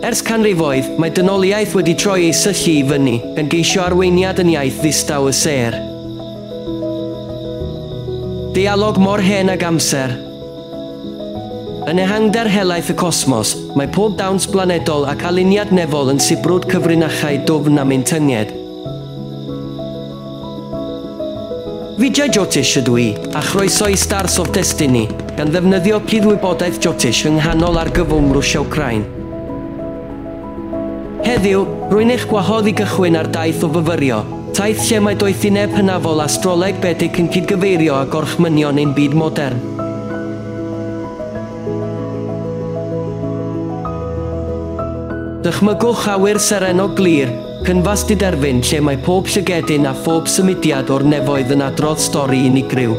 Ers canrifoedd, mae dynoliaeth wedi troi ei syllu i fyny, gan geisio arweiniad yn iaith ddistaw y ser. Dialog mor hen ag amser. Yn ehangder helaeth y cosmos, mae pob dawns blanedol ac aliniad nefol yn sibrwd cyfrinachau dwfn am ein tyngiad. Fideo Jyotish ydw I, a chroeso i Stars of Destiny, gan ddefnyddio cydwybodaeth Jyotish yng nghanol argyfwng Rwsia-Wcrain. Heddiw, rwy'n eich gwahodd i gychwyn ar daith o fyfyrio, taith lle mae doethineb hynafol astroleg bedig yn cydgyfeirio â gorchmynion ein byd modern. Dychmygwch awyr serenog glir, cynfas diderfyn lle mae pob llygedyn a phob symudiad o'r nefoedd yn adrodd stori unigryw.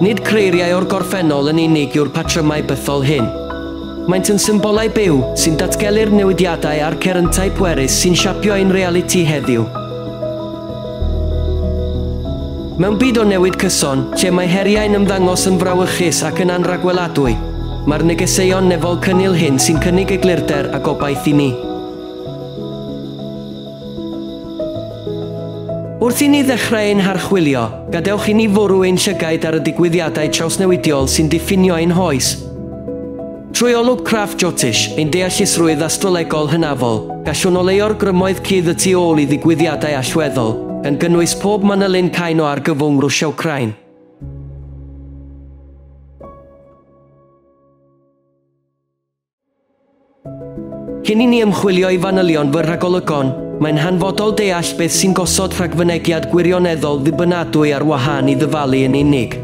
Nid creiriau o'r gorffennol yn unig yw'r patrymau bythol hyn. Maent yn symbolau byw sy'n datgelu'r newidiadau a'r ceryntau pwerus sy'n siapio ein realiti heddiw. Mewn byd o newid cyson, lle mae heriau'n ymddangos yn frawychus ac yn anragweladwy, mae'r negeseuon nefol cynnil hyn sy'n cynnig eglurder a gobaith i ni. Wrth i ni ddechrau ein harchwilio, gadewch i ni fwrw ein llygaid ar y digwyddiadau trawsnewidiol sy'n diffinio ein hoes. Trwy olwg craff Jyotish, ein deallusrwydd astrolegol hynafol, gallwn oleo'r grymoedd cudd y tu ôl i ddigwyddiadau allweddol, gan gynnwys pob manylun cain o argyfwng Rwsia-Wcrain. Cyn i ni ymchwilio i fanylion fy rhagolygon, mae'n hanfodol deall beth sy'n gosod rhagfynegiad gwirioneddol ddibynadwy ar wahân i ddyfalu yn unig.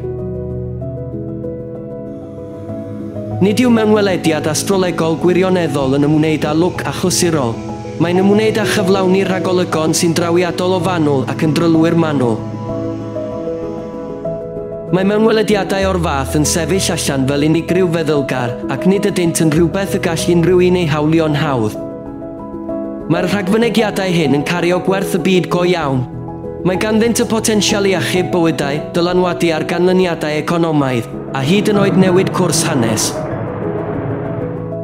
Nid yw mewnwelediad astrolegol gwirioneddol yn ymwneud â lwc achlysurol. Mae'n ymwneud â chyflawni rhagolygon sy'n drawiadol o fanwl ac yn drylwyr manwl. Mae mewnwelediadau o'r fath yn sefyll allan fel unigryw feddylgar ac nid ydynt yn rhywbeth y gall unrhyw un ei hawlio'n hawdd. Mae'r rhagfynegiadau hyn yn cario gwerth y byd go iawn. Mae ganddynt y potensial i achub bywydau, dylanwadu ar ganlyniadau economaidd a hyd yn oed newid cwrs hanes.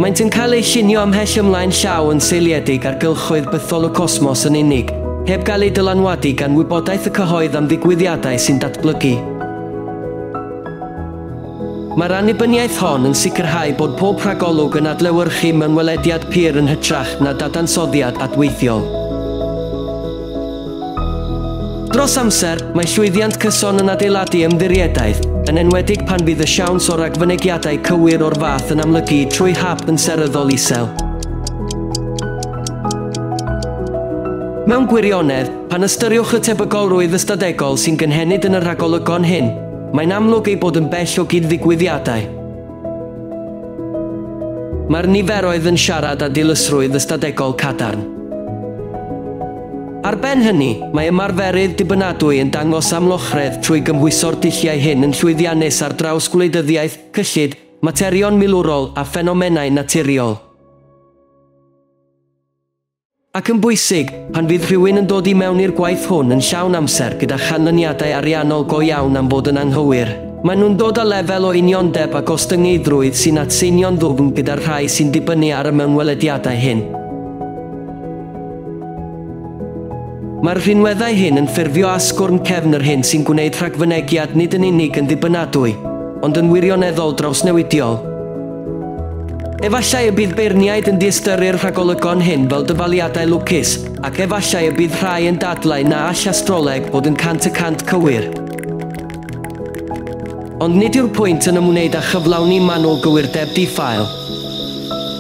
Maent yn cael eu llunio ymhell ymlaen llaw yn seiliedig ar gylchoedd bythol y cosmos yn unig, heb gael ei dylanwadu gan wybodaeth y cyhoedd am ddigwyddiadau sy'n datblygu. Mae'r annibyniaeth hon yn sicrhau bod pob rhagolwg yn adlewyrchu mewn welediad pur yn hytrach na dadansoddiad adweithiol. Dros amser, mae llwyddiant cyson yn adeiladu ymddiriedaudd, yn enwedig pan fydd y siawns o ragfynegiadau cywir o'r fath yn amlygu trwy hap yn seryddol isel. Mewn gwirionedd, pan ystyriwch y tebygolrwydd ystadegol sy'n gynhenid yn y rhagolygon hyn, mae'n amlwg ei bod yn bell o gyd-ddigwyddiadau. Mae'r niferoedd yn siarad â dilysrwydd ystadegol cadarn. Ar ben hynny, mae ymarferydd dibynadwy yn dangos amlochredd trwy gymhwyso'r dulliau hyn yn llwyddiannus ar draws gwleidyddiaeth, cyllid, materion milwrol a ffenomenau naturiol. Ac yn bwysig, pan fydd rhywun yn dod i mewn i'r gwaith hwn yn llawn amser gyda chanlyniadau ariannol go iawn am fod yn anghywir, maen nhw'n dod â lefel o uniondeb a gostyngeidrwydd sy'n atseinio'n ddwfn gyda'r rhai sy'n dibynnu ar y mewnwelediadau hyn. Mae'r rhinweddau hyn yn ffurfio asgwrn cefn yr hyn sy'n gwneud rhagfynegiad nid yn unig yn ddibynadwy, ond yn wirioneddol drawsnewidiol. Efallai y bydd beirniaid yn distyru'r rhagolygon hyn fel dyfaliadau lwcus, ac efallai y bydd rhai yn dadlau na all astroleg bod yn 100% cywir. Ond nid yw'r pwynt yn ymwneud â chyflawni manwl gywirdeb diffail.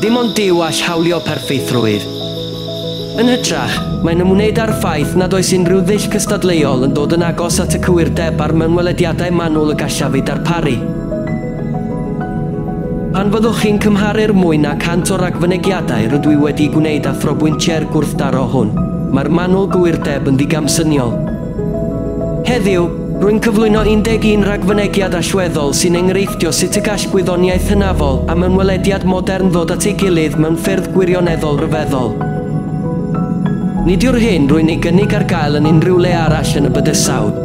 Dim ond Duw all hawlio perffeithrwydd. Yn hytrach, mae'n ymwneud â'r ffaith nad oes unrhyw ddull cystadleuol yn dod yn agos at y cywirdeb ar mewnwelediadau manwl y gallaf ei darparu. Pan fyddwch chi'n cymharu'r mwy na 100 o ragfynegiadau rydw i wedi gwneud â throbwyntau'r gwrthdaro hwn, mae'r manwl gywirdeb yn ddigamsyniol. Heddiw, rwy'n cyflwyno 11 ragfynegiad allweddol sy'n enghreiffdio sut y gall gwyddoniaeth hynafol a mewnwelediad modern ddod at ei gilydd mewn ffyrdd gwirioneddol ryfeddol. Nid yw'r hyn rwy'n ei gynnig ar gael yn unrhyw le arall yn y bydysawd.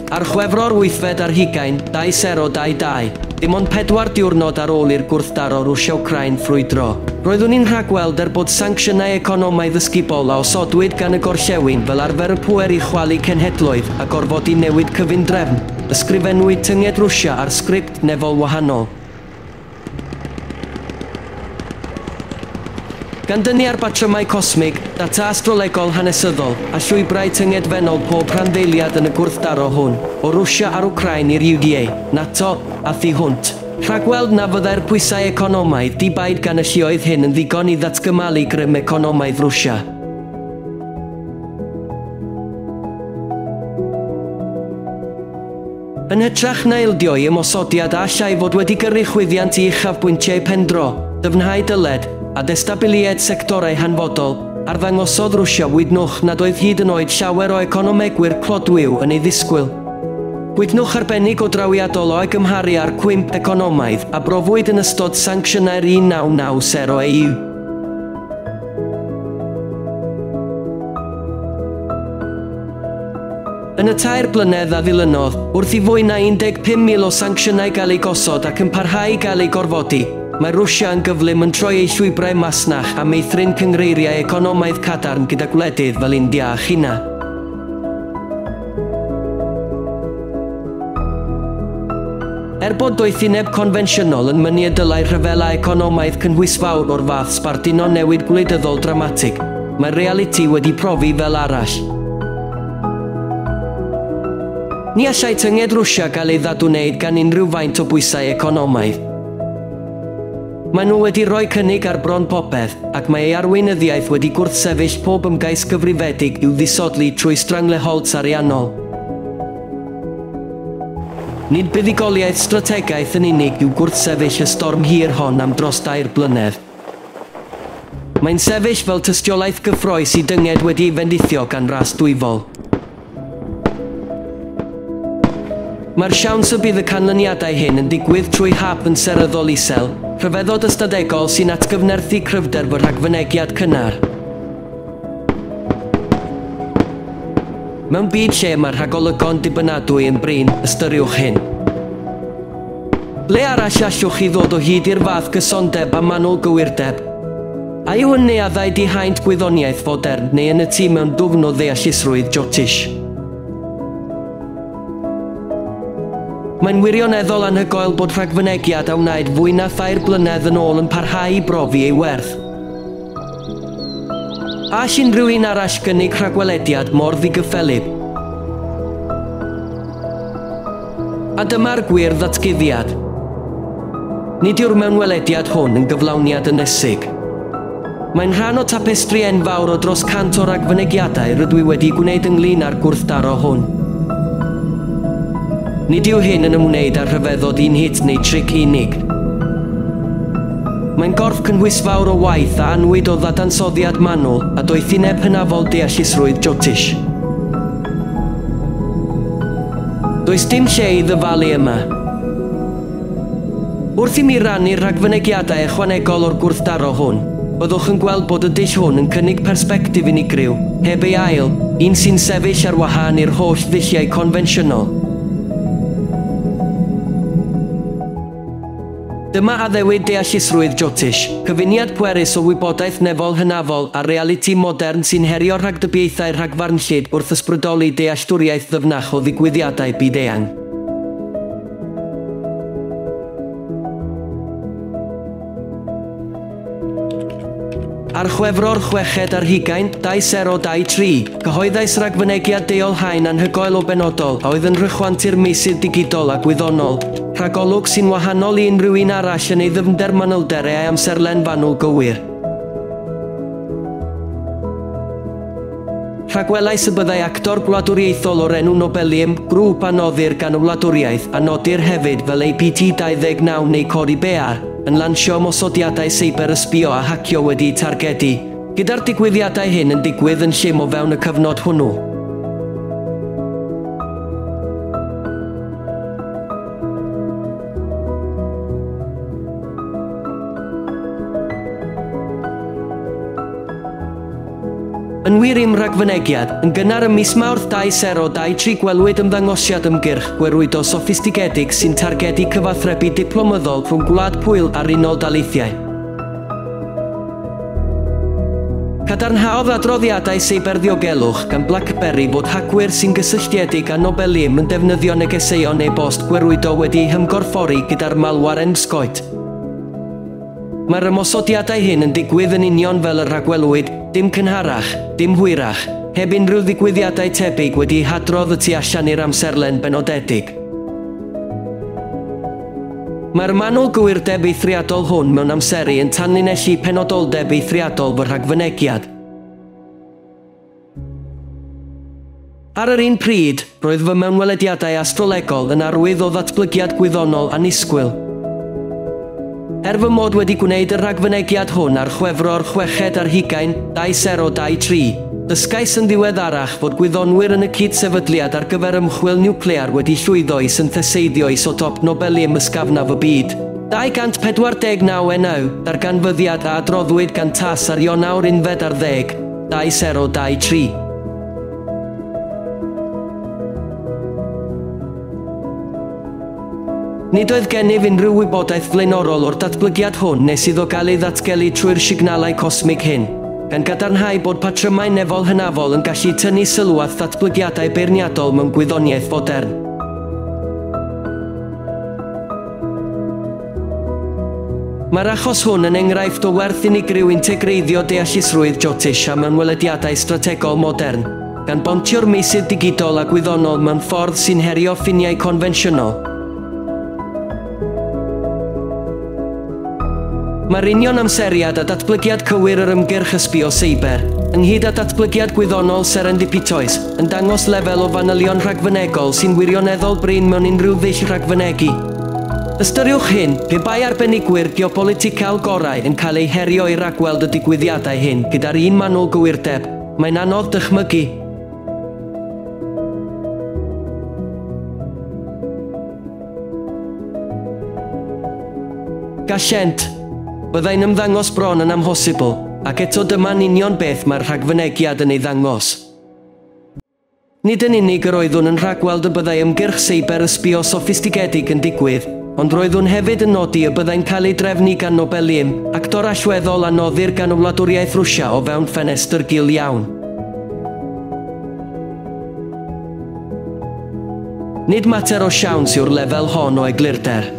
Ar Chwefror 8 ar hugain 2022, dim ond 4 diwrnod ar ôl i'r gwrthdaro Rwsia-Wcrain ffrwydro. Roeddwn ni'n rhagweld bod sancsiynau economaidd ysgubol a osodwyd gan y gorllewin fel arfer y pŵer i chwalu cenhedloedd a gorfod i newid cyfundrefn. Ysgrifennwyd tyngiad Rwsia ar sgript nefol wahanol. Gan dynnu ar batrymau cosmig, data astrolegol hanesyddol a llwybrau tyngedfennol pob rhanddeiliad yn y gwrthdaro hwn, o Rwsia ar Wcrain i'r UDA, NATO a thu hwnt. Rhagweld na fyddai'r pwysau economaidd dibaid gan y lluoedd hyn yn ddigon i ddatgymalu grym economaidd Rwsia. Yn hytrach na ildio i ymosodiad a allai fod wedi gyrru chwyddiant i uchafbwyntiau pendro, dyfnhau dyled, a destabiliad sectorau hanfodol, arddangosodd Rwsia wydnwch nad oedd hyd yn oed llawer o economegwyr clodwiw yn ei ddisgwyl. Wydnwch arbennig o drawiadol o'i gymharu ar 5 economaidd a brofwyd yn ystod sancsiynau'r 1990 EU. Yn y 3 blynedd a ddilynodd, wrth i fwy na 15,000 o sancsiynau gael eu gosod ac yn parhau i gael eu gorfodi, mae Rwsia yn gyflym yn troi ei llwybrau masnach a meithrin cyngreiriau economaidd cadarn gyda gwledydd fel India a China. Bod doethineb confensiynol yn mynnu y dylai rhyfelau economaidd cynhwysfawr o'r fath sbarduno newid gwleidyddol dramatig, mae'r realiti wedi profi fel arall. Ni allai tynged Rwsia gael ei ddadwneud gan unrhyw faint o bwysau economaidd. Mae nhw wedi rhoi cynnig ar bron popeth, ac mae ei arweinyddiaeth wedi gwrthsefyll pob ymgais gyfrifedig i'w ddisodli trwy strangleholts ariannol. Nid buddigoliaeth strategaeth yn unig i'w gwrthsefyll y storm hir hon am dros 2 blynedd. Mae'n sefyll fel tystiolaeth gyffrous i dynged wedi ei fendithio gan ras dwyfol. Mae'r siawns y bydd y canlyniadau hyn yn digwydd trwy hap yn seryddol isel, rhyfeddod ystadegol sy'n atgyfnerthu cryfder fy rhagfynegiad cynnar. Mewn byd lle mae'r rhagolygon dibynadwy yn brin, ystyriwch hyn. Ble arall allwch chi ddod o hyd i'r fath gysondeb a manwl gywirdeb? A yw yn neuaddau dihaint gwyddoniaeth fodern neu yn y tŷ mewn dwfn o ddeallusrwydd Jyotish? Mae'n wirioneddol anhygoel bod rhagfynegiad a wnaed fwy na 3 blynedd yn ôl yn parhau i brofi ei werth. A all unrhyw un arall gynnig rhagwelediad mor ddigyffelyb. A dyma'r gwir ddatguddiad. Nid yw'r mewnwelediad hwn yn gyflawniad ynesig. Mae'n rhan o tapestri enfawr o dros 100 o ragfynegiadau rydw i wedi gwneud ynglyn â'r gwrthdaro hwn. Nid yw hyn yn ymwneud â'r rhyfeddod un hit neu tric unig. Mae'n gorff cynhwysfawr o waith a anwyd o ddadansoddiad manwl a doethineb hynafol deallusrwydd Jyotish. Does dim lle i ddyfalu yma. Wrth i mi rannu'r rhagfynegiadau ychwanegol o'r gwrthdaro hwn, byddwch yn gweld bod y dull hwn yn cynnig persbectif unigryw, heb ei ail, un sy'n sefyll ar wahân i'r holl ddulliau confensiynol. Dyma addewid deallusrwydd Jyotish, cyfuniad pwerus o wybodaeth nefol hynafol a realiti modern sy'n herio rhagdybiaethau rhagfarnllyd wrth ysbrydoli dealltwriaeth ddyfnach o ddigwyddiadau byd-eang. Ar Chwefror 6 ar hugain 2023, cyhoeddais ragfynegiad deolhaen anhygoel o benodol a oedd yn rhychwant i'r meysydd digidol a gwyddonol, rhagolwg sy'n wahanol i unrhyw un arall yn ei ddyfnder manylder ei amserlen fanwl gywir. Rhagwelais y byddai actor gwladwriaethol o'r enw Nobelium, grŵp anoddir gan y wladwriaeth a nodir hefyd fel APT29 neu Cori Bear, yn lansio ymosodiadau seiber ysbio a hacio wedi'u targedu, gyda'r digwyddiadau hyn yn digwydd yn llym o fewn y cyfnod hwnnw. Yn wir i'm rhagfynegiad, yn gynnar ym mis Mawrth 2023 gwelwyd ymddangosiad ymgyrch gwerwydo soffistigedig sy'n targedu cyfathrebu diplomyddol rhwng Gwlad Pwyl a'r Unol Daleithiau. Cadarnhaodd adroddiadau seiberdiogelwch gan BlackBerry fod hacwyr sy'n gysylltiedig â Nobelium yn defnyddio negeseuon e-bost gwerwydo wedi'u hymgorffori gyda'r malwar ensgoet. Mae'r ymosodiadau hyn yn digwydd yn union fel y rhagwelwyd, dim cynharach, dim hwyrach, heb unrhyw ddigwyddiadau tebyg wedi'u hadrodd y tu allan i'r amserlen benodedig. Mae'r manwl gywirdeb eithriadol hwn mewn amseru yn tanlinellu penodoldeb eithriadol fy rhagfynegiad. Ar yr un pryd, roedd fy mewnwelediadau astrolegol yn arwydd o ddatblygiad gwyddonol annisgwyl. Fy mod wedi gwneud y rhagfynegiad hwn ar Chwefror 6 ar 2023, dysgais yn ddiweddarach fod gwyddonwyr yn y cyd-sefydliad ar gyfer ymchwil niwclear wedi llwyddo i syntheseiddio isotop Nobelium ysgafnaf y byd. 249 darganfyddiad a adroddwyd gan tas ar Ionawr 11 2023. Nid oedd gennyf unrhyw wybodaeth flaenorol o'r datblygiad hwn nes iddo gael ei ddatgelu trwy'r signalau cosmig hyn, gan gadarnhau bod patrymau nefol hynafol yn gallu tynnu sylw at ddatblygiadau beirniadol mewn gwyddoniaeth fodern. Mae'r achos hwn yn enghraifft o werth unigryw integreiddio deallusrwydd Jyotish a mewnwelediadau strategol modern, gan bontio'r meysydd digidol a gwyddonol mewn ffordd sy'n herio ffiniau confensiynol. Mae'r union amseriad a datblygiad cywir yr ymgyrch ysbio seiber, ynghyd â datblygiad gwyddonol serendipitoes, yn dangos lefel o fanylion rhagfynegol sy'n wirioneddol brin mewn unrhyw ddull rhagfynegu. Ystyriwch hyn, pe bai arbenigwyr geopolitical gorau yn cael eu herio i ragweld y digwyddiadau hyn gyda'r un manwl gywirdeb, mae'n anodd dychmygu. Gallent. Byddai'n ymddangos bron yn amhosibl, ac eto dyma'n union beth mae'r rhagfynegiad yn ei ddangos. Nid yn unig yr oeddwn yn rhagweld y byddai ymgyrch seiber ysbio soffistigedig yn digwydd, ond roeddwn hefyd yn nodi y byddai'n cael ei drefnu gan Nobelium, actor allweddol a noddir gan y Wladwriaeth Rwsia o fewn ffenestr gul iawn. Nid mater o siawns yw'r lefel hon o eglurder.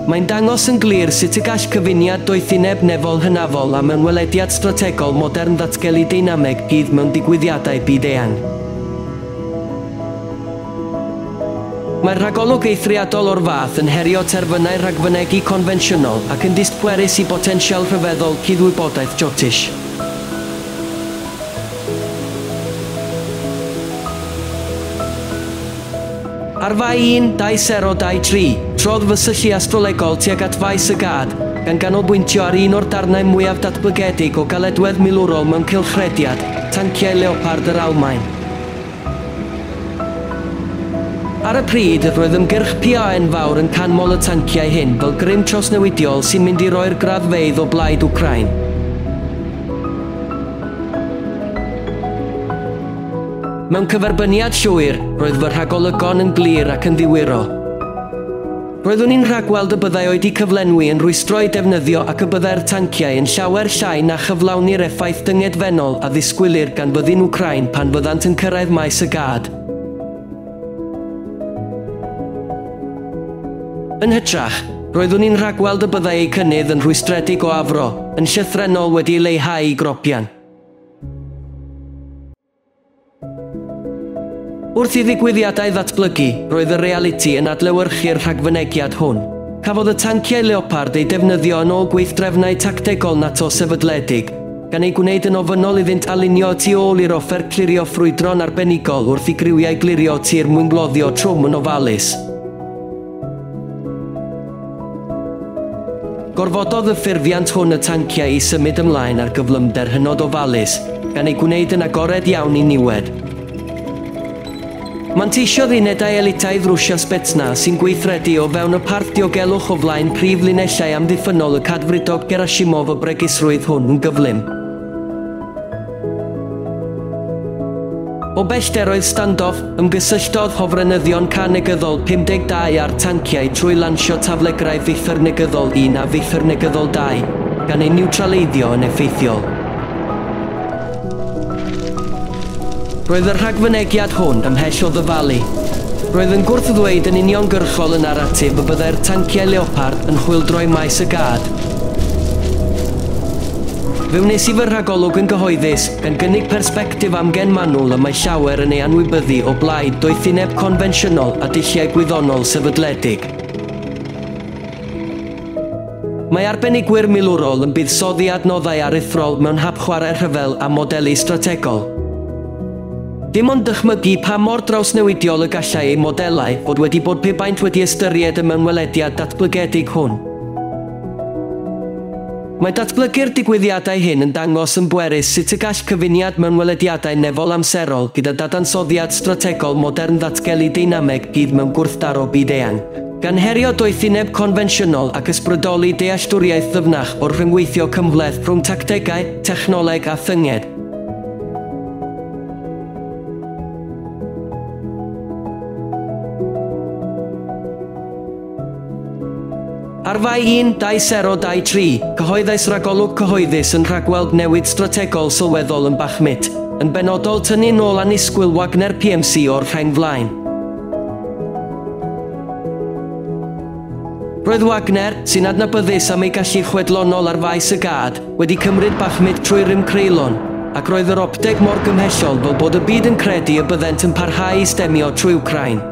Mae'n dangos yn glir sut y gall cyfuniad doethineb nefol hynafol a mewnwelediad strategol modern ddatgelu deinameg gydd mewn digwyddiadau byd-eang. Mae'r rhagolwg eithriadol o'r fath yn herio terfynau rhagfynegu confensiynol ac yn distpwerus i botensial rhyfeddol cydwybodaeth Jyotish. Ar fai 1-2023, trodd fy syllu astrolegol tuag at faes y gad, gan ganolbwyntio ar un o'r darnau mwyaf datblygedig o galedwedd milwrol mewn cylchrediad, tanciau Leopard yr Almaen. Ar y pryd, roedd ymgyrch PAN fawr yn canmol y tanciau hyn fel grym trawsnewidiol sy'n mynd i roi'r graddfeydd o blaid Wcrain. Mewn cyferbyniad llwyr, roedd fy rhagolygon yn glir ac yn ddiwiro. Roeddwn i'n rhagweld y byddai oedi cyflenwi yn rwystro i defnyddio ac y byddai'r tanciau yn llawer llai na chyflawni'r effaith dyngedfennol a ddisgwylir gan byddin Wcrain pan fyddant yn cyrraedd maes y gad. Yn hytrach, roeddwn i'n rhagweld y byddai ei cynnydd yn rhwystredig o afro, yn llythrenol wedi leihau i gropian. Wrth i ddigwyddiadau ddatblygu, roedd y realiti yn adlewyrchu'r rhagfynegiad hwn. Cafodd y tanciau Leopard ei defnyddio yn ôl gweithdrefnau tactegol NATO sefydledig, gan ei gwneud yn ofynnol iddynt alunio tu ôl i'r offer clirio ffrwydron arbenigol wrth i griwiau glirio tir mwyngloddio trwm yn ofalus. Gorfododd y ffurfiant hwn y tanciau i symud ymlaen ar gyflymder hynod ofalus, gan ei gwneud yn agored iawn i niwed. Manteisiodd unedau elitaidd Rwsia Spetsna sy'n gweithredu o fewn y parth diogelwch o flaen prif linellau amddiffynol y cadfridog Gerashimov y bregisrwydd hwn yn gyflym. O bellteroedd standoff, ymgysylltodd hofrenyddion canegyddol 52 ar tanciau trwy lansio taflegrau feithr negyddol 1 a feithr negyddol 2, gan ei niwtraleiddio yn effeithiol. Roedd y rhagfynegiad hwn ymhell o ddyfalu. Roedd yn gwrthddweud yn uniongyrchol y naratif y byddai'r tanciau Leopard yn chwyldroi maes y gad. Fe wnes I fy rhagolwg yn gyhoeddus gan gynnig persbectif amgen manwl y mae llawer yn ei anwybyddu o blaid doethineb confensiynol a dulliau gwyddonol sefydledig. Mae arbenigwyr milwrol yn buddsoddi adnoddau aruthrol mewn hap chwarae rhyfel a modelu strategol. Dim ond dychmygu pa mor drawsnewidiol y gallai ei modelau fod wedi bod pe baint wedi ystyried y mewnwelediad datblygedig hwn. Mae datblygu'r digwyddiadau hyn yn dangos yn bwerus sut y gall cyfuniad mewnwelediadau nefol amserol gyda dadansoddiad strategol modern ddatgelu deinameg gydd mewn gwrthdaro byd-eang, gan herio doethineb confensiynol ac ysbrydoli dealltwriaeth ddyfnach o'r rhyngweithio cymhleth rhwng tactegau, technoleg a thynged. Ar fai 1-2023, cyhoeddais ragolwg cyhoeddus yn rhagweld newid strategol sylweddol yn Bachmut, yn benodol tynnu nôl annisgwyl Wagner PMC o'r rhain flaen. Roedd Wagner, sy'n adnabyddus am ei gallu chwedlonol ar faes y gad, wedi cymryd Bachmut trwy rym creulon, ac roedd yr opteg mor gymhellol fel bod y byd yn credu y byddent yn parhau I stemio trwy Wcrain.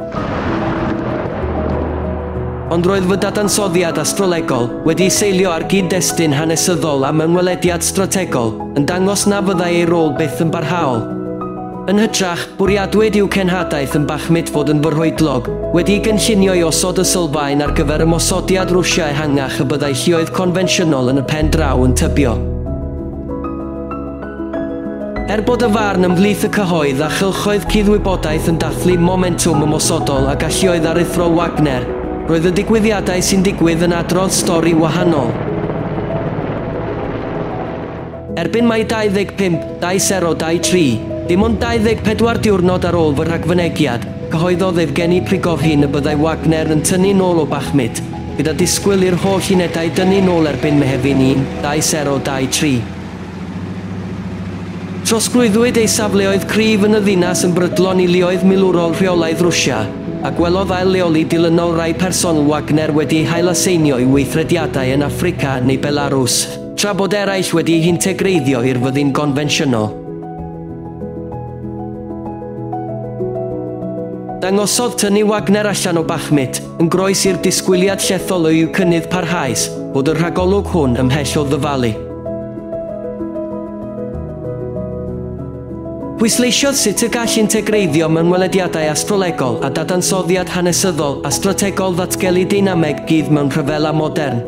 Ond roedd fy dadansoddiad astrolegol wedi seilio ar gyd-destun hanesyddol a mewnwelediad strategol yn dangos na fyddai ei rôl byth yn barhaol. Yn hytrach, bwriadwyd i'w cenhadaeth yn Bachmut fod yn fyrhoedlog, wedi gynllunio I osod y sylfaen ar gyfer ymosodiad Rwsia ehangach y byddai lluoedd confensiynol yn y pen draw yn tybio. Bod y farn ymhlith y cyhoedd a chylchoedd cuddwybodaeth yn dathlu momentum ymosodol a galluoedd aruthrol Wagner, roedd y digwyddiadau sy'n digwydd yn adrodd stori wahanol. Erbyn mai 25-2023, dim ond 24 diwrnod ar ôl fy rhagfynegiad, cyhoeddodd Evgeny Prigozhin y byddai Wagner yn tynnu nôl o Bachmut, gyda disgwyl i'r holl unedau dynnu nôl erbyn Mehefin 1-2023. Trosglwyddwyd ei safleoedd cryf yn y ddinas yn brydlon I luoedd milwrol rheolaidd Rwsia, a gwelodd ail leoli dilynol rai personol Wagner wedi hailaseinio I weithrediadau yn Affrica neu Belarus, tra bod eraill wedi integreiddio i'r fyddin gonfensiynol. Dangosodd tynnu Wagner allan o Bachmut yn groes i'r disgwyliad llethol o i'w cynnydd parhaus bod y rhagolwg hwn ymhell o ddyfalu. Pwysleisiodd sut y gall integreiddio mewnwelediadau astrolegol a dadansoddiad hanesyddol a strategol ddatgelu deinameg gydd mewn rhyfela modern.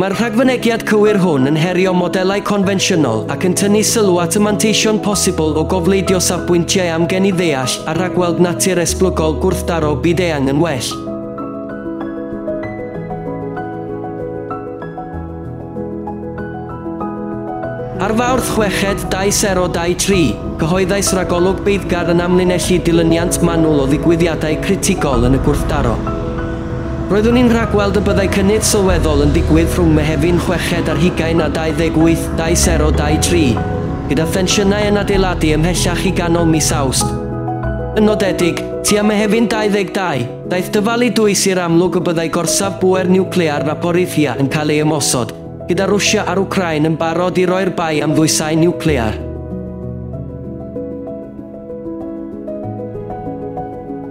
Mae'r rhagfynegiad cywir hwn yn herio modelau confensiynol ac yn tynnu sylw at y manteision posibl o gofleidio safbwyntiau amgen I ddeall a rhagweld natur esblygol gwrthdaro byd-eang yn well. Ar Fawrth 6-2023, cyhoeddais ragolwg beiddgar yn amlinellu dilyniant manwl o ddigwyddiadau critigol yn y gwrthdaro. Roeddwn ni'n rhagweld y byddai cynnydd sylweddol yn digwydd rhwng Mehefin 6 ar 28-2023, gyda thensiynau yn adeiladu ymhellach I ganol mis Awst. Yn nodedig, tua Mehefin 22, daeth dyfalu dwys i'r amlwg y byddai gorsaf bwer niwclear Zaporizhia yn cael ei ymosod, gyda Rwsia a'r Wcrain yn barod I roi'r bai am ddwysau niwclear.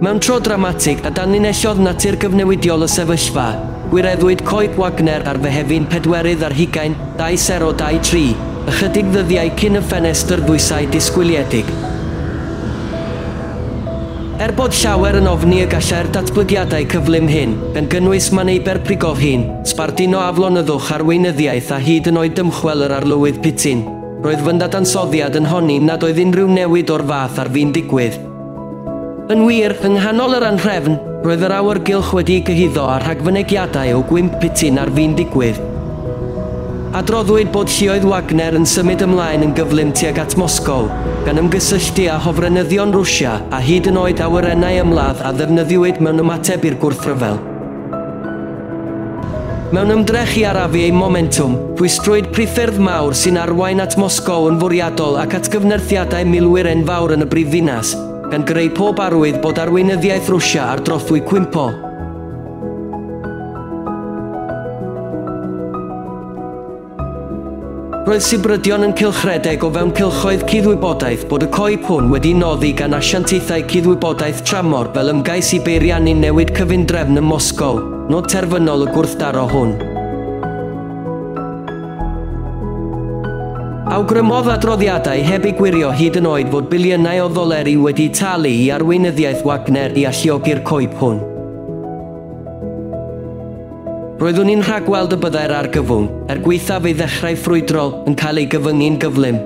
Mewn tro dramatig a danlinellodd natur gyfnewidiol y sefyllfa, gwireddwyd coed Wagner ar Fehefin 4-2023, ychydig ddyddiau cyn y ffenestr ddwysau disgwyliedig. Bod llawer yn ofni y gallai'r datblygiadau cyflym hyn, gan gynnwys Maneiber Prigozhin, sbardino aflonyddwch arweinyddiaeth a hyd yn oed dymchwel yr arlywydd Putin, roedd fy dadansoddiad yn honni nad oedd unrhyw newid o'r fath ar fi'n digwydd. Yn wir, yng nghanol yr anhrefn, roedd yr awyrgylch wedi gyhuddo ar rhagfynegiadau o gwymp Putin ar fi'n digwydd. Adroddwyd bod lluoedd Wagner yn symud ymlaen yn gyflym tuag at Moscow, gan ymgysylltu â hofrenyddion Rwsia a hyd yn oed awyrennau ymladd a ddefnyddiwyd mewn ymateb i'r gwrthryfel. Mewn ymdrech i arafu ei momentum, rhwystrwyd priffyrdd mawr sy'n arwain at Moscow yn fwriadol ac at gyfnerthiadau milwyr enfawr yn y brifddinas, gan greu pob arwydd bod arweinyddiaeth Rwsia ar drothwy cwympo. Roedd Sibrydion yn cylchredeg o fewn cylchoedd cuddwybodaeth bod y coip hwn wedi noddi gan asiantaethau cuddwybodaeth tramor fel ymgais i beiriannu newid cyfundrefn ym Moscow, nod terfynol y gwrthdaro hwn. Awgrymodd adroddiadau heb ei gwirio hyd yn oed fod biliynau o ddoleri wedi talu i arweinyddiaeth Wagner i alliogi'r coip hwn. Roeddwn ni'n rhagweld y byddai'r argyfwng, gweithaf ei ddechrau ffrwydrol yn cael ei gyfyngu'n gyflym.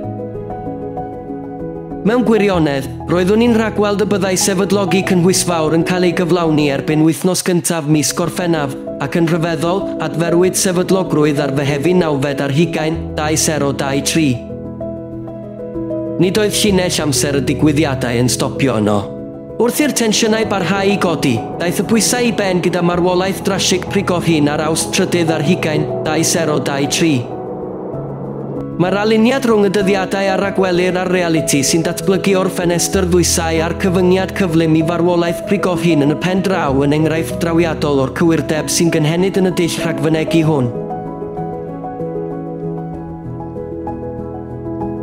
Mewn gwirionedd, roeddwn ni'n rhagweld y byddai sefydlogi cynhwysfawr yn cael ei gyflawni erbyn wythnos gyntaf mis Gorffennaf ac yn rhyfeddol adferwyd sefydlogrwydd ar Fehefin 9 ar 2023. Nid oedd llinell amser y digwyddiadau yn stopio yno. Wrth i'r tensiynau barhau i godi, daeth y pwysau i ben gyda marwolaeth drasig Prigozhin ar Awst 3 ar 2023. Mae'r aliniad rhwng y dyddiadau a ragwelir ar reality sy'n datblygu o'r ffenestr ddwysau a'r cyfyngiad cyflym i farwolaeth Prigozhin yn y pen draw yn enghraifft drawiadol o'r cywirdeb sy'n gynhenid yn y dull rhagfynegu hwn.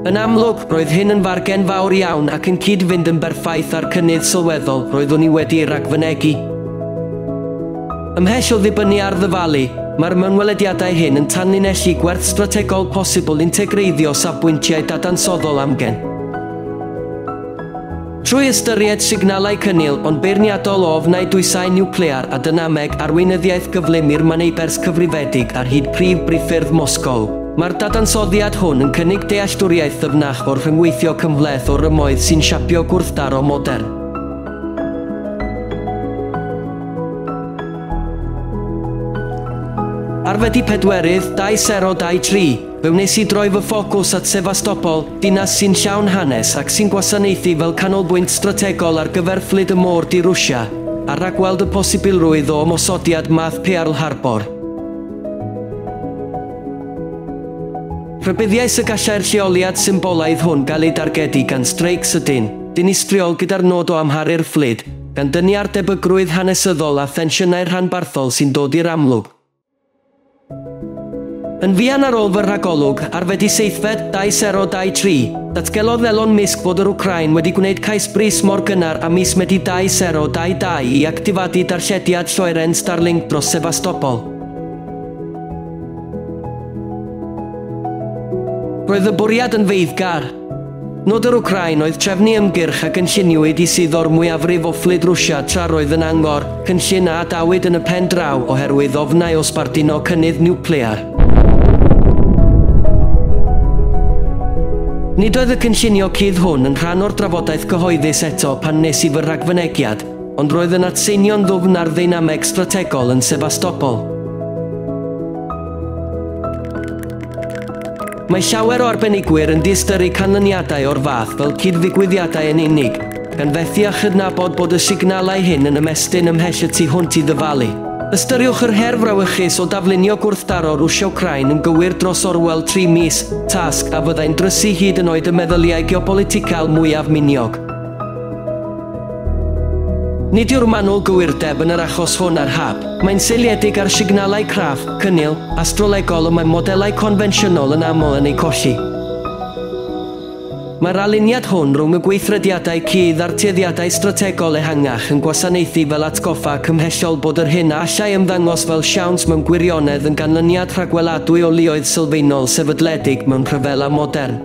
Yn amlwg, roedd hyn yn fargen fawr iawn ac yn cyd-fynd yn berffaith ar cynnydd sylweddol roeddwn ni wedi ei ragfynegu. Ymhell o ddibynnu ar ddyfalu, mae'r mynwelediadau hyn yn tanlinellu gwerth strategol posibl integreiddio safbwyntiau dadansoddol amgen. Trwy ystyried signalau cynnil ond beirniadol o ofnau dwysau niwclear a dynameg arweinyddiaeth gyflym i'r manebers cyfrifedig ar hyd prif briffyrdd Moscow, mae'r dadansoddiad hwn yn cynnig dealltwriaeth ddyfnach o'r rhyngweithio cymhleth o rymoedd sy'n siapio gwrthdaro modern. Ar Fedi 4, 2023, fe wnes i droi fy ffocws at Sevastopol, dinas sy'n llawn hanes ac sy'n gwasanaethu fel canolbwynt strategol ar gyfer fflyd y môr di Rwsia, a rhagweld y posibilrwydd o ymosodiad math Pearl Harbor. Rhybuddiais y gallai'r lleoliad symbolaidd hwn gael ei dargedu gan streic sydyn, dinistriol gyda'r nod o amharu'r fflyd, gan dynnu ar debygrwydd hanesyddol a thensiynau rhanbarthol sy'n dod i'r amlwg. Yn fuan ar ôl fy rhagolwg, ar Fedi 7, 2023, datgelodd Elon Musk fod yr Wcrain wedi gwneud cais bris mor gynnar a mis Medi 2022 i actifadu darllediad lloeren Starlink dros Sevastopol. Roedd y bwriad yn feiddgar. Nod yr Wcrain oedd trefnu ymgyrch a gynlluniwyd i suddo'r mwyafrif o fflyd Rwsia tra roedd yn angor, cynllun a adawyd yn y pen draw oherwydd ofnau o sbarduno cynnydd niwclear. Nid oedd y cynllunio cudd hwn yn rhan o'r drafodaeth cyhoeddus eto pan nes i fy rhagfynegiad, ond roedd yn atseinio'n ddwfn ar ddeinameg strategol yn Sevastopol. Mae llawer o arbenigwyr yn distyru canlyniadau o'r fath fel cyd-ddigwyddiadau yn unig, gan fethu a chydnabod bod y signalau hyn yn ymestyn ymhell y tu hwnt i ddyfalu. Ystyriwch yr her frawychus o daflunio gwrthdaro Rwsia-Wcrain yn gywir dros Orwell 3 mis, tasg a fyddai'n drysu hyd yn oed y meddyliau geopolitical mwyaf miniog. Nid yw'r manwl gywirdeb yn yr achos hwn ar hap, mae'n seiliedig ar signalau craff, cynnil, astrolegol y mae modelau confensiynol yn aml yn ei colli. Mae'r aliniad hwn rhwng y gweithrediadau cudd a'r tueddiadau strategol ehangach yn gwasanaethu fel atgoffa cymhellol bod yr hyn a allai ymddangos fel siawns mewn gwirionedd yn ganlyniad rhagweladwy o luoedd sylfaenol sefydledig mewn rhyfela modern.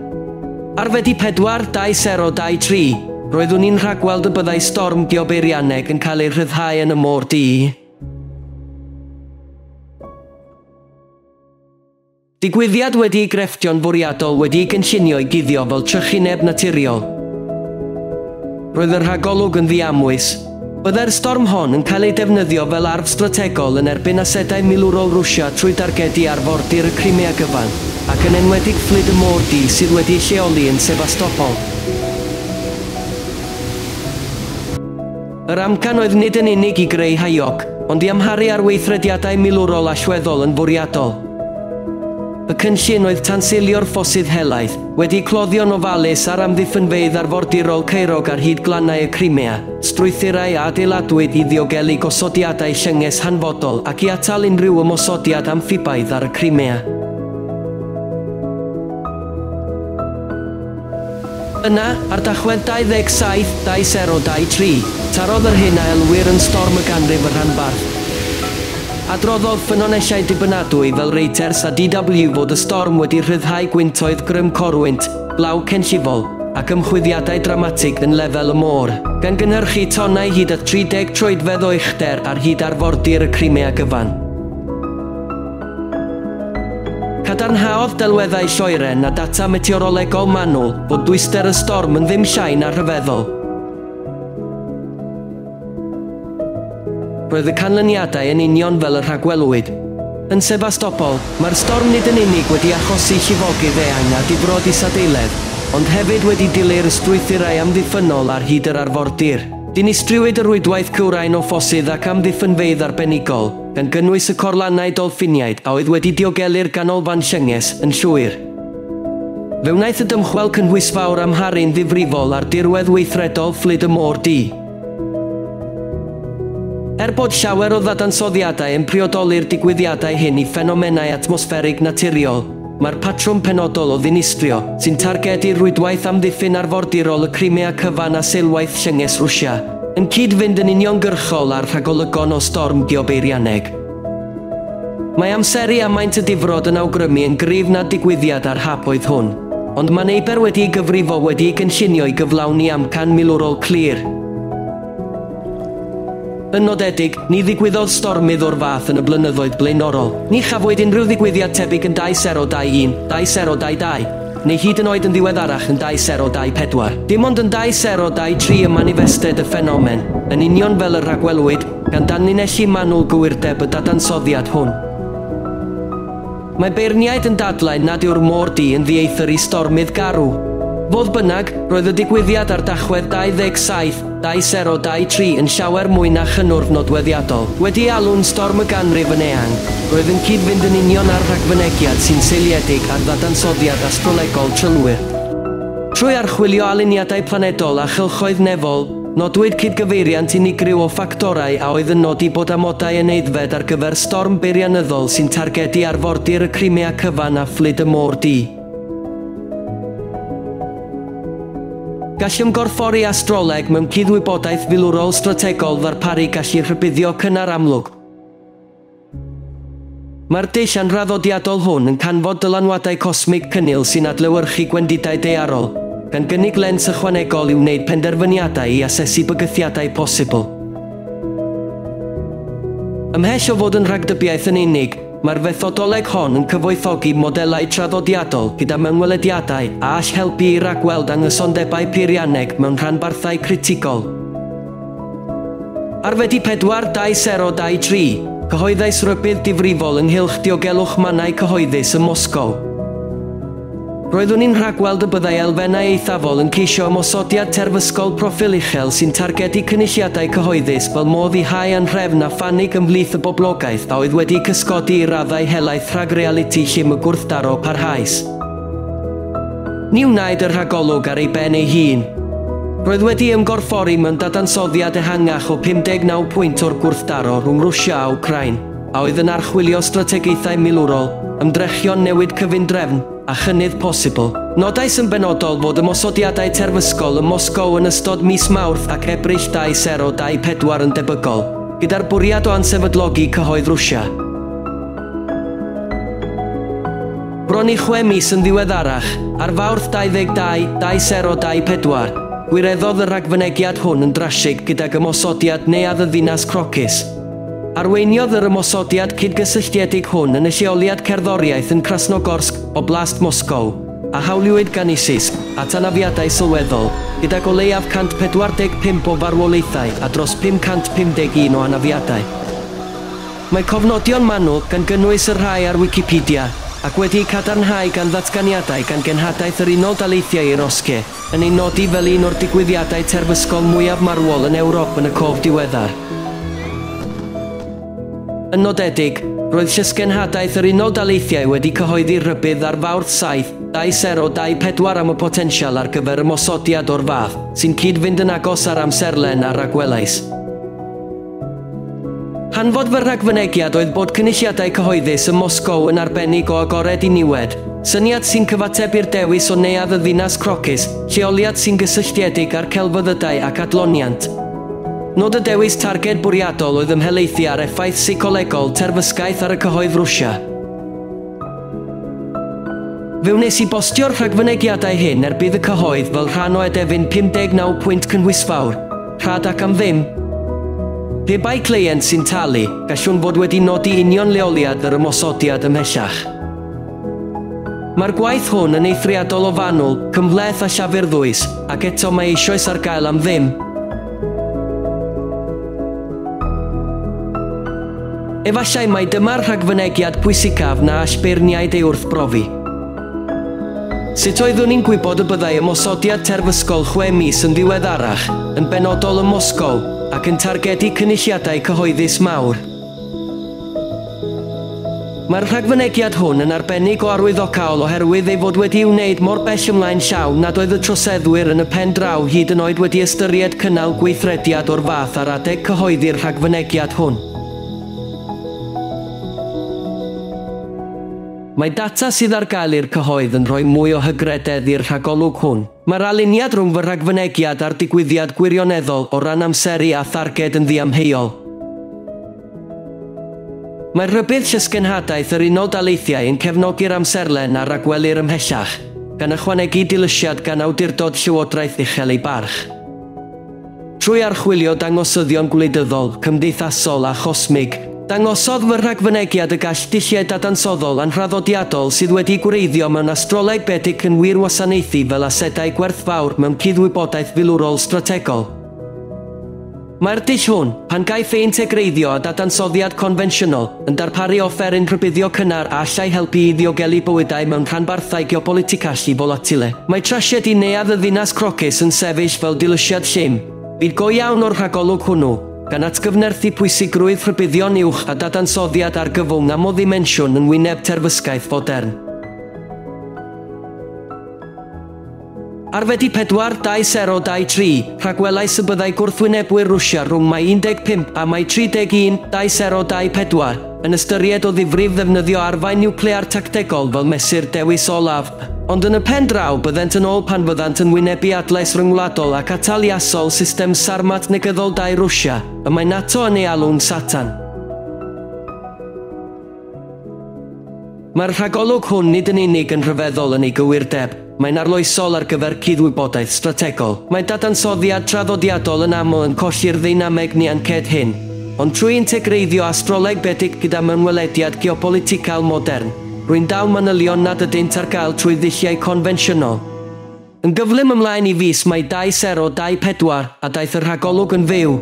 Ar Fedi 4, 2023, roeddwn ni'n rhagweld y byddai storm geobeirianeg yn cael ei rhyddhau yn y môr du. Digwyddiad wedi'i grefftio'n fwriadol wedi'i gynllunio i guddio fel trychineb naturiol. Roedd yr rhagolwg yn ddiamwys. Byddai'r storm hon yn cael ei defnyddio fel arf strategol yn erbyn asedau milwrol Rwsia trwy dargedu arfordir y Crimea gyfan, ac yn enwedig fflyd y môr du sydd wedi'i lleoli yn Sebastopol. Yr amcan oedd nid yn unig i greu haiog, ond i amharu ar weithrediadau milwrol allweddol yn fwriadol. Y cynllun oedd tanseilio'r ffosydd helaeth, wedi cloddio'n ofalus ar amddiffynfeydd arfordirol Caerog ar hyd glannau y Crimea, strwythurau a adeiladwyd i ddiogelu gosodiadau llynges hanfodol ac i atal unrhyw ymosodiad amphibaidd ar y Crimea. Yna, ar Dachwedd 27/2023, tarodd yr hyn a elwir yn storm y ganrif y rhanbarth. Adroddodd ffynonellau dibynadwy fel Reuters a DW fod y storm wedi rhyddhau gwyntoedd grym corwynt, blaw cenllifol ac ymchwyddiadau dramatig yn lefel y môr, gan gynhyrchu tonnau hyd at 30 troedfedd o uchder ar hyd arfordir y Crimea gyfan. Cadarnhaodd delweddau lloeren a data meteorolegol manwl fod dwyster y storm yn ddim llai na rhyfeddol. Roedd y canlyniadau yn union fel y rhagwelwyd. Yn Sebastopol, mae'r storm nid yn unig wedi achosi llifogydd eang a difrod isadeiledd, ond hefyd wedi dileu'r strwythurau amddiffynol ar hyd yr arfordir. Dinistriwyd y rwydwaith cywrain o ffosydd ac amddiffynfeydd arbenigol, gan gynnwys y corlannau dolffiniaid a oedd wedi diogelu'r ganolfan llynges yn llwyr. Fe wnaeth y dymchwel cynhwysfawr amharu'n ddifrifol ar dirwedd weithredol fflyd y môr du. Er bod llawer o ddadansoddiadau yn priodoli'r digwyddiadau hyn i ffenomenau atmosfferig naturiol, mae'r patrwm penodol o ddinistrio sy'n targedu rwydwaith amddiffyn arfordirol y Crimea cyfan a seilwaith llynges Rwsia yn cyd-fynd yn uniongyrchol ar rhagolygon o storm diobeirianeg. Mae amseru a maint y difrod yn awgrymu yn gryf na digwyddiad ar hap oedd hwn, ond mae neiber wedi'i gyfrifo wedi'i gynllunio i gyflawni amcan milwrol clir. Yn nodedig, ni ddigwyddodd stormydd o'r fath yn y blynyddoedd blaenorol. Ni chafwyd unrhyw ddigwyddiad tebyg yn 2021, 2022, neu hyd yn oed yn ddiweddarach yn 2024. Dim ond yn 2023 y manifested y ffenomen, yn union fel y rhagwelwyd, gan danlinellu manwl gywirdeb y dadansoddiad hwn. Mae beirniaid yn dadlau nad yw'r môr du yn ddieithr i stormydd garw. Fodd bynnag, roedd y digwyddiad ar Dachwedd 27/2023 yn llawer mwy na chynwrf nodweddiadol. Wedi alw'n storm y ganrif yn eang, roedd yn cyd-fynd yn union ar rhagfynegiad sy'n seiliedig ar ddadansoddiad astrolegol trylwyr. Trwy archwilio aliniadau planedol a chylchoedd nefol, nodwyd cydgyfeiriant unigryw o ffactorau a oedd yn nodi bod amodau yn eiddfed ar gyfer storm beirianyddol sy'n targedu arfordir y Crimea cyfan a fflyd y môr du. Gallem gorffori astroleg mewn cydwybodaeth filwrol strategol ddarparu gallu rhybuddio cynnar amlwg. Mae'r dull anraddodiadol hwn yn canfod dylanwadau cosmig cynnil sy'n adlewyrchu gwendidau daearol, gan gynnig lens ychwanegol i wneud penderfyniadau i asesu bygythiadau posibl. Ymhell o fod yn rhagdybiaeth yn unig, mae'r fethodoleg hon yn cyfoethogi modelau traddodiadol gyda mewnwelediadau a all helpu i ragweld angysondebau peirianneg mewn rhanbarthau critigol. Ar Fedi 4/2023, cyhoeddais rybydd difrifol ynghylch diogelwch mannau cyhoeddus ym Moscow. Roeddwn i'n rhagweld y byddai elfennau eithafol yn ceisio ymosodiad terfysgol proffil uchel sy'n targedu cynulliadau cyhoeddus fel modd i hau anhrefn a phanig ymhlith y boblogaeth a oedd wedi cysgodi i raddau helaeth rhag-reality llym y gwrthdaro parhaus. Ni wnaed y rhagolwg ar ei ben ei hun. Roedd wedi ymgorffori mewn dadansoddiad ehangach o 59 pwynt o'r gwrthdaro rhwng Rwsia a Wcrain, a oedd yn archwilio strategaethau milwrol, ymdrechion newid cyfundrefn a chynnydd posibl. Nodais yn benodol fod ymosodiadau terfysgol ym Moscow yn ystod mis Mawrth ac Ebrill 2024 yn debygol, gyda'r bwriad o ansefydlogi cyhoedd Rwsia. Bron i 6 mis yn ddiweddarach, ar Fawrth 22/2024, gwireddodd y rhagfynegiad hwn yn drasig gydag ymosodiad neuadd y ddinas Crocus. Arweiniodd yr ymosodiad cydgysylltiedig hwn yn y lleoliad cerddoriaeth yn Krasnogorsk, Oblast Moscow, a hawliwyd gan ISIS at anafiadau sylweddol, gydag o leiaf 145 o farwolaethau a dros 551 o anafiadau. Mae cofnodion manwl gan gynnwys y rhai ar Wikipedia ac wedi cadarnhau gan ddatganiadau gan Genhadaeth yr Unol Daleithiau i'r Osge yn ei nodi fel un o'r digwyddiadau terfysgol mwyaf marwol yn Ewrop yn y cof diweddar. Yn nodedig, roedd Llysgenhadaeth yr Unol Daleithiau wedi cyhoeddi rybydd ar Fawrth 7, 2024 am y potensial ar gyfer ymosodiad o'r fath, sy'n cyd-fynd yn agos ar amserlen a ragwelais. Hanfod fy rhagfynegiad oedd bod cynulliadau cyhoeddus ym Moscow yn arbennig o agored i niwed, syniad sy'n cyfateb i'r dewis o neuadd y ddinas crocis, lleoliad sy'n gysylltiedig ar celfyddydau ac adloniant. Nod y dewis targed bwriadol oedd ymhelaethu ar effaith seicolegol terfysgaeth ar y cyhoedd Rwsia. Fe wnes i bostio'r rhagfynegiadau hyn bydd y cyhoedd fel rhan o edefyn 59 pwynt cynhwysfawr, rhad ac am ddim. Pe bai cleient sy'n talu, gallwn fod wedi nodi union leoliad yr ymosodiad ymhellach. Mae'r gwaith hwn yn eithriadol o fanwl, cymhleth a llafurddwys, ac eto mae eisoes ar gael am ddim. Efallai mai dyma'r rhagfynegiad pwysicaf na all beirniaid ei wrthbrofi. Sut oeddwn ni'n gwybod y byddai ymosodiad terfysgol 6 mis yn ddiweddarach, yn benodol ym Moscow, ac yn targedu cynulliadau cyhoeddus mawr. Mae'r rhagfynegiad hwn yn arbennig o arwyddocaol oherwydd ei fod wedi wneud mor bell ymlaen llaw nad oedd y troseddwyr yn y pen draw hyd yn oed wedi ystyried cynnal gweithrediad o'r fath ar adeg cyhoeddi'r rhagfynegiad hwn. Mae data sydd ar gael i'r cyhoedd yn rhoi mwy o hygrededd i'r rhagolwg hwn. Mae'r aliniad rhwng fy rhagfynegiad a'r digwyddiad gwirioneddol o ran amseru a tharged yn ddiamheuol. Mae'r rybydd Llysgenhadaeth yr Unol Daleithiau yn cefnogi'r amserlen a ragweli'r ymhellach, gan ychwanegu dilysiad gan awdurdod Llywodraeth Uchel ei Barch. Trwy archwilio dangosyddion gwleidyddol, cymdeithasol a chosmig, dangosodd fy rhagfynegiad y gall dulliau dadansoddol a'n rhaddodiadol sydd wedi gwreiddio mewn astroleg bedig yn wir wasanaethu fel asedau gwerthfawr mewn cydwybodaeth filwrol strategol. Mae'r dull hwn, pan gaiff ei integreiddio a dadansoddiad confensiynol, yn darparu offeryn rhybuddio cynnar a allai helpu i ddiogelu bywydau mewn rhanbarthau geopoliticashi volatile. Mae trasied i neuadd y ddinas crocis yn sefyll fel dilysiad llym. Bydd go iawn o'r rhagolwg hwnnw, gan atgyfnerthu pwysigrwydd rhybuddion uwch a dadansoddiad ar gyfwng am o ddimensiwn yn wyneb terfysgaeth fodern. Ar Fedi 4-2023, rhagwelais y byddai gwrthwynebwyr Rwsia rhwng Mai 15 a Mai 31-2024 yn ystyried o ddifrif ddefnyddio arfain niwclear tactegol fel mesur dewis olaf, ond yn y pen draw byddent yn ôl pan fyddant yn wynebu adlais ryngwladol ac ataliasol system sarmat negyddol 2 Rwsia, y mae NATO yn ei alw'n Satan. Mae'r rhagolwg hwn nid yn unig yn rhyfeddol yn ei gywirdeb, mae'n arloesol ar gyfer cydwybodaeth strategol. Mae dadansoddiad traddodiadol yn aml yn colli'r ddeinameg nianced hyn, ond trwy integreiddio astroleg bedig gyda mewnwelediad geopolitical modern, rwy'n dal manylion nad ydynt ar gael trwy ddulliau confensiynol. Yn gyflym ymlaen i fis mae 2024 a daeth yr rhagolwg yn fyw.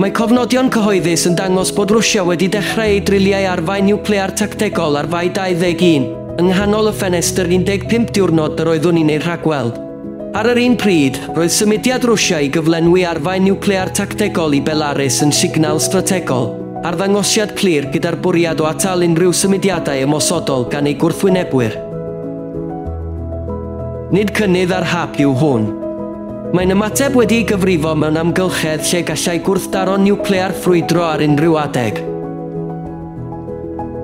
Mae cofnodion cyhoeddus yn dangos bod Rwsia wedi dechrau ei driliau arfain niwclear tactegol ar Fai 21, yng nghanol y ffenestr 15 diwrnod yr oeddwn i'n ei rhagweld. Ar yr un pryd, roedd symudiad Rwsia i gyflenwi arfain niwclear tactegol i Belarus yn signal strategol, arddangosiad clir gyda'r bwriad o atal unrhyw symudiadau ymosodol gan ei gwrthwynebwyr. Nid cynnydd ar hap yw hwn. Mae'n ymateb wedi'i gyfrifo mewn amgylchedd lle gallai gwrthdaro niwclear ffrwydro ar unrhyw adeg.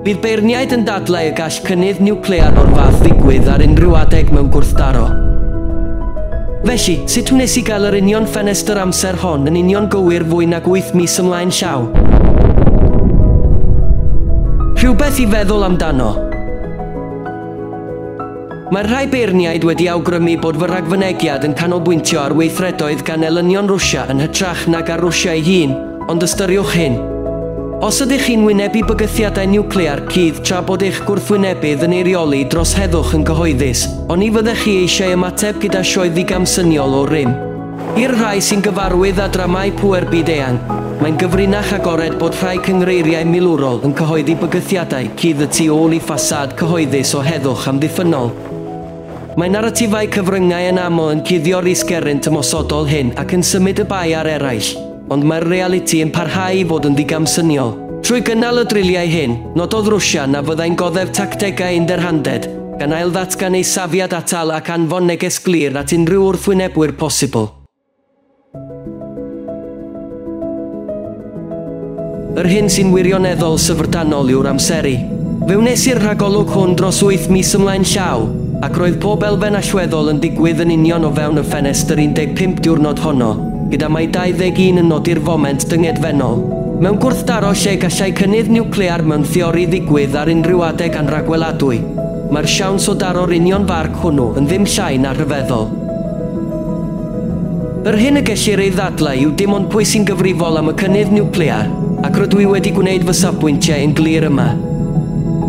Bydd beirniaid yn dadlau y gall cynnydd niwclear o'r fath ddigwydd ar unrhyw adeg mewn gwrthdaro. Felly, sut wnes i gael yr union ffenestr amser hon yn union gywir fwy nag 8 mis ymlaen llaw? Rhywbeth i feddwl amdano. Mae'r rhai beirniaid wedi awgrymu bod fy rhagfynegiad yn canolbwyntio ar weithredoedd gan elynion Rwsia yn hytrach nag ar Rwsia ei hun, ond ystyriwch hyn. Os ydych chi'n wynebu bygythiadau niwclear, cydd tra bod eich gwrthwynebydd yn eirioli dros heddwch yn gyhoeddus, ond ni fyddech chi eisiau ymateb gyda sioedd ddigamsyniol o rym. I'r rhai sy'n gyfarwydd â dramau pŵer byd eang, mae'n gyfrinach agored bod rhai cyngreiriau milwrol yn cyhoeddi bygythiadau cydd y tu ôl i ffasad cyhoeddus o heddwch amddiffynol. Mae naratifau cyfryngau yn aml yn cuddio'r isgerynt ymosodol hyn ac yn symud y bai ar eraill, ond mae'r realiti yn parhau i fod yn ddigamsyniol. Trwy gynnal y driliau hyn, nododd Rwsia na fyddai'n goddef tactegau underhanded, gan ailddatgan ei safiad atal ac anfon neges glir at unrhyw wrthwynebwyr posibl. Yr hyn sy'n wirioneddol syfrdanol yw'r amseru. Fe wnes i'r rhagolwg hwn dros 8 mis ymlaen llaw, ac roedd pob elfen allweddol yn digwydd yn union o fewn y ffenestr 15 diwrnod honno, gyda mae 21 yn nodi'r foment dyngedfennol. Mewn gwrthdaro lle gallai cynnydd niwclear mewn theori ddigwydd ar unrhyw adeg anrhagweladwy, mae'r siawns o daro'r union farc hwnnw yn ddim llai na rhyfeddol. Yr hyn y gellir ei ddadlau yw dim ond pwy sy'n gyfrifol am y cynnydd niwclear, ac rydw i wedi gwneud fy safbwyntiau yn glir yma.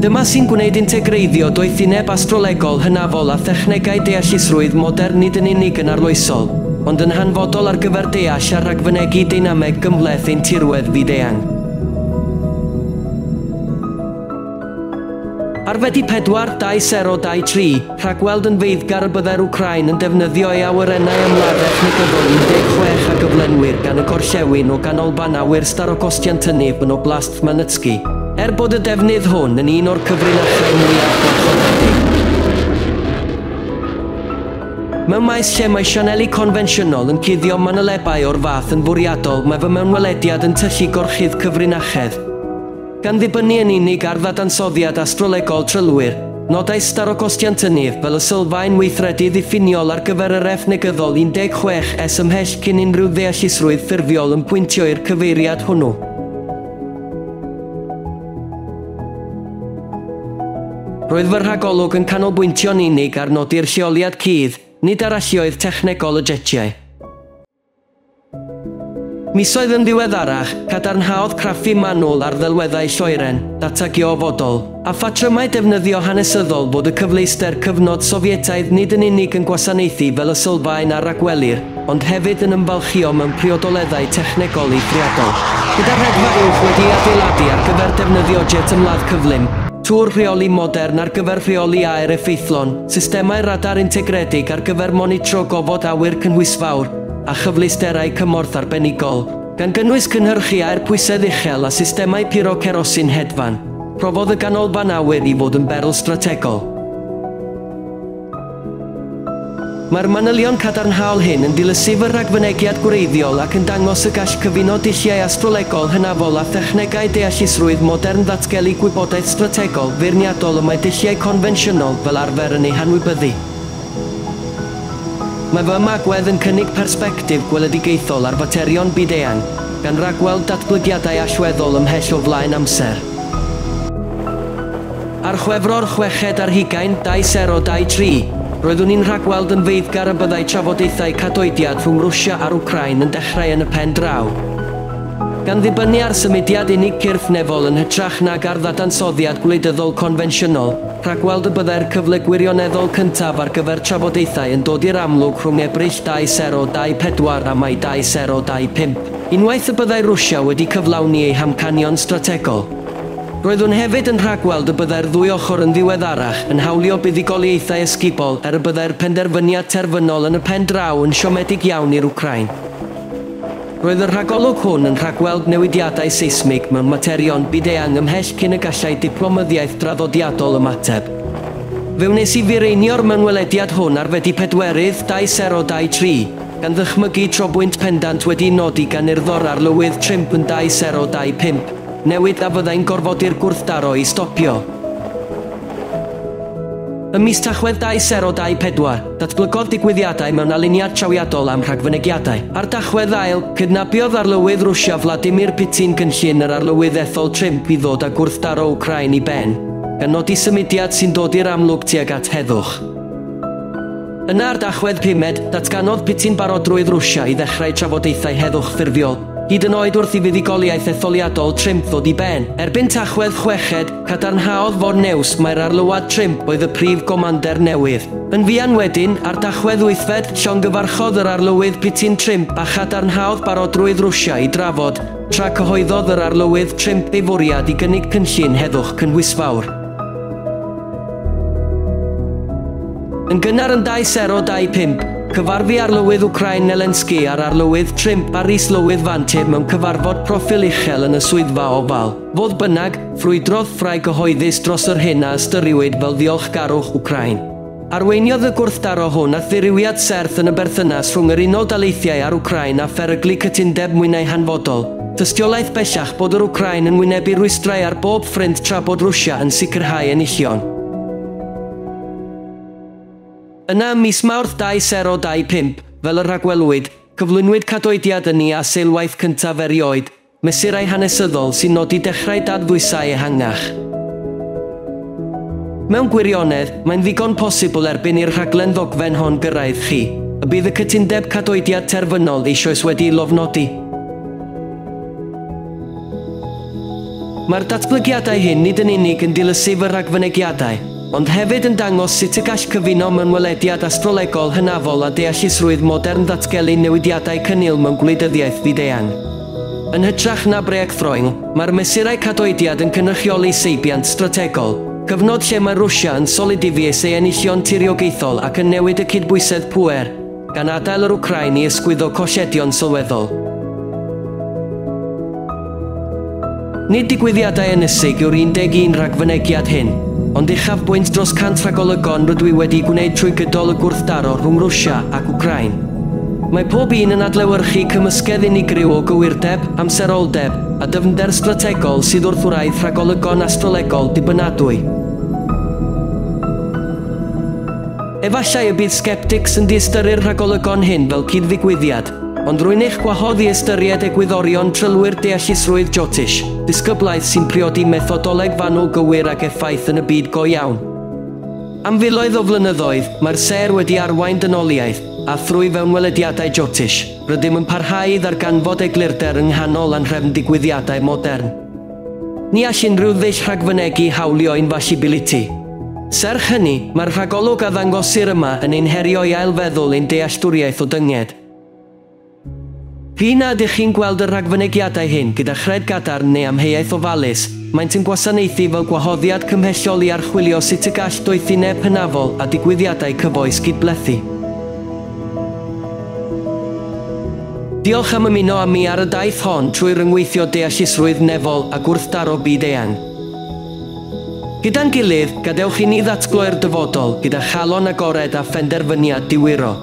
Dyma sy'n gwneud integreiddio doethineb astrolegol hynafol a thechnegau deallusrwydd modern nid yn unig yn arloesol, ond yn hanfodol ar gyfer deall a rhagfynegu deinameg gymhleth ein tirwedd fyd eang. Ar Fedi 4-2023, rhagweld yn feiddgar y byddai'r Wcrain yn defnyddio ei awyrennau ymladdech negyddol 16 a gyflenwyr gan y gorllewin o ganolbanawyr Starokostiantynib yn Oblast Khmelnytski, bod y defnydd hwn yn un o'r cyfrinachau mwyaf gwarchodedig. Mewn maes lle mae sianeli confensiynol yn cuddio manylebau o'r fath yn fwriadol, mae fy mewnwelediad yn tyllu gorchydd cyfrinachedd. Gan ddibynnu yn unig ar ddadansoddiad astrolegol trylwyr, nodau Starokostiantynib fel y sylfaen weithredu diffiniol ar gyfer yr negyddol 16 ymhell cyn unrhyw ddeallusrwydd ffurfiol yn pwyntio i'r cyfeiriad hwnnw. Roedd fy rhagolwg yn canolbwyntio'n unig ar nodi'r lleoliad cudd, nid ar allioedd technegol y jetiau. Misoedd yn ddiweddarach, cadarnhaodd craffu manwl ar ddelweddau Lloeren, data geofodol, a ffatrymau defnyddio hanesyddol bod y cyfleuster cyfnod Sofietaidd nid yn unig yn gwasanaethu fel y sylfaen ar ragwelir, ond hefyd yn ymfalchio mewn priodoleddau technegol eithriadol. Gyda rhedfa uwch wedi adeiladu ar gyfer defnyddio jet ymladd cyflym, tŵr rheoli modern ar gyfer rheoli aer effeithlon, systemau radar integredig ar gyfer monitro gofod awyr cynhwysfawr, a chyfleusterau cymorth arbenigol, gan gynnwys cynhyrchu aer pwysedd uchel a systemau puro cerosin hedfan, profodd y ganolfan awyr i fod yn berl strategol. Mae'r manylion cadarnhaol hyn yn dilysu fy rhagfynegiad gwreiddiol ac yn dangos y gall cyfuno dulliau astrolegol hynafol a thechnegau deallusrwydd modern ddatgelu gwybodaeth strategol feirniadol y mae dulliau confensiynol fel arfer yn ei hanwybyddu. Mae fy ymagwedd yn cynnig persbectif gweledigaethol ar faterion byd eang, gan ragweld datblygiadau allweddol ymhell o flaen amser. Ar Chwefror 6/2023, roeddwn ni'n rhagweld yn feiddgar y byddai trafodaethau cadoediad rhwng Rwsia a'r Wcrain yn dechrau yn y pen draw. Gan ddibynnu ar symudiad unig cyrffnefol yn hytrach nag ar ddadansoddiad gwleidyddol confensiynol, rhagweld y byddai'r cyfle gwirioneddol cyntaf ar gyfer trafodaethau yn dod i'r amlwg rhwng Ebrill 2024 a Mai 2025, unwaith y byddai Rwsia wedi cyflawni ei hamcanion strategol. Roeddwn hefyd yn rhagweld y byddai'r ddwy ochr yn ddiweddarach yn hawlio buddigoliaethau esgubol y byddai'r penderfyniad terfynol yn y pen draw yn siomedig iawn i'r Wcrain. Roedd y rhagolwg hwn yn rhagweld newidiadau seismig mewn materion byd eang ymhell cyn y gallai diplomyddiaeth draddodiadol ymateb. Fe wnes i fireinio'r mewnwelediad hwn ar Fedi 4/2023, gan ddychmygu trobwynt pendant wedi nodi gan urddor arlywydd Trump yn 2025, newid a fyddai'n gorfodi'r gwrthdaro i stopio. Ym mis Tachwedd 2024, datblygodd digwyddiadau mewn aliniad trawiadol am rhagfynegiadau. Ar Dachwedd ail, cydnabiodd arlywydd Rwsia Vladimir Putin gynllun yr arlywydd ethol Trump i ddod â gwrthdaro Wcrain i ben, gan nodi symudiad sy'n dod i'r amlwg tuag at heddwch. Yna ar Dachwedd 5, datganodd Putin barodrwydd Rwsia i ddechrau trafodaethau heddwch ffurfiol, hyd yn oed wrth i fuddugoliaeth etholiadol Trump ddod i ben. Erbyn Tachwedd 6, cadarnhaodd fod News mae'r arlywad Trump oedd y prif gomander newydd. Yn fuan wedyn, ar Dachwedd 8, llongyfarchodd yr arlywydd Putin Trump a chadarnhaodd barodrwydd Rwsia i drafod, tra cyhoeddodd yr arlywydd Trump ei fwriad i gynnig cynllun heddwch cynhwysfawr. Yn gynnar yn 2025, cyfarfu arlywydd Wcrain Zelensky a'r arlywydd Trump ar is-lywydd fantur mewn cyfarfod proffil uchel yn y swyddfa ofal. Fodd bynnag, ffrwydrodd ffrae gyhoeddus dros yr hyn a ystyriwyd fel ddiolchgarwch Wcrain. Arweiniodd y gwrthdaro hwn a ddirywiad serth yn y berthynas rhwng yr Unol Daleithiau a'r Wcrain a pheryglu cytundeb mwynau hanfodol. Tystiolaeth bellach bod yr Wcrain yn wynebu rwystrau ar bob ffrind tra bod Rwsia yn sicrhau enillion. Yna mis Mawrth 2025, fel y rhagwelwyd, cyflwynwyd cadwydiad yn ni a seilwaith cyntaf erioed, mesurau hanesyddol sy'n nodi dechrau dadfwysau ehangach. Mewn gwirionedd, mae'n ddigon posibl erbyn i'r rhaglen ddogfen hon gyrraedd chi, y bydd y cytundeb cadwydiad terfynol eisoes wedi'i lofnodi. Mae'r datblygiadau hyn nid yn unig yn dilysu fy rhagfynegiadau, ond hefyd yn dangos sut y gall cyfuno mewn welediad astrolegol hynafol a deallusrwydd modern ddatgelu newidiadau cynnil mewn gwleidyddiaeth fyd-eang. Yn hytrach na breacthroing, mae'r mesurau cadwydiad yn cynrychioli seibiant strategol, cyfnod lle mae Rwsia yn solidifius ei enillion tiriogaethol ac yn newid y cydbwysedd pŵer, gan adael yr Wcrain i ysgwyddo cosiedion sylweddol. Nid digwyddiadau ynysig yw'r 11 rhagfynegiad hyn, ond uchafbwynt dros 100 rhagolygon rydw i wedi gwneud trwy gydol y gwrthdaro rhwng Rwsia ac Wcrain. Mae pob un yn adlewyrchu cymysgedd unigryw o gywirdeb, amseroldeb a dyfnder strategol sydd wrth wraidd rhagolygon astrolegol dibynadwy. Efallai y bydd sceptics yn distyru'r rhagolygon hyn fel cyd-ddigwyddiad, ond rwy'n eich gwahoddi ystyried egwyddorion trylwyr deallusrwydd Jyotish, disgyblaeth sy'n priodi methodoleg fanwl gywir ag effaith yn y byd go iawn. Am filoedd o flynyddoedd, mae'r ser wedi arwain dynoliaeth, a thrwy fewn welediadau Jyotish, rydym yn parhau i ddarganfod eglurder yng nghanol anhrefn digwyddiadau modern. Ni all unrhyw ddeill rhagfynegu hawlio invasibility. Serch hynny, mae'r rhagolwg a ddangosir yma yn ein herio i ailfeddwl ein dealltwriaeth o dyngiad. Fi na ydych chi'n gweld y rhagfynegiadau hyn gyda chred gadarn neu amheuaeth ofalus, maent yn gwasanaethu fel gwahoddiad cymhellol i archwilio sut y gall doethineb hynafol a digwyddiadau cyfoes gydblethu. Diolch am ymuno â mi ar y daith hon trwy ryngweithio deallusrwydd nefol a gwrthdaro byd-eang. Gyda'n gilydd, gadewch i ni ddatgloi'r dyfodol gyda chalon agored a phenderfyniad diwiro.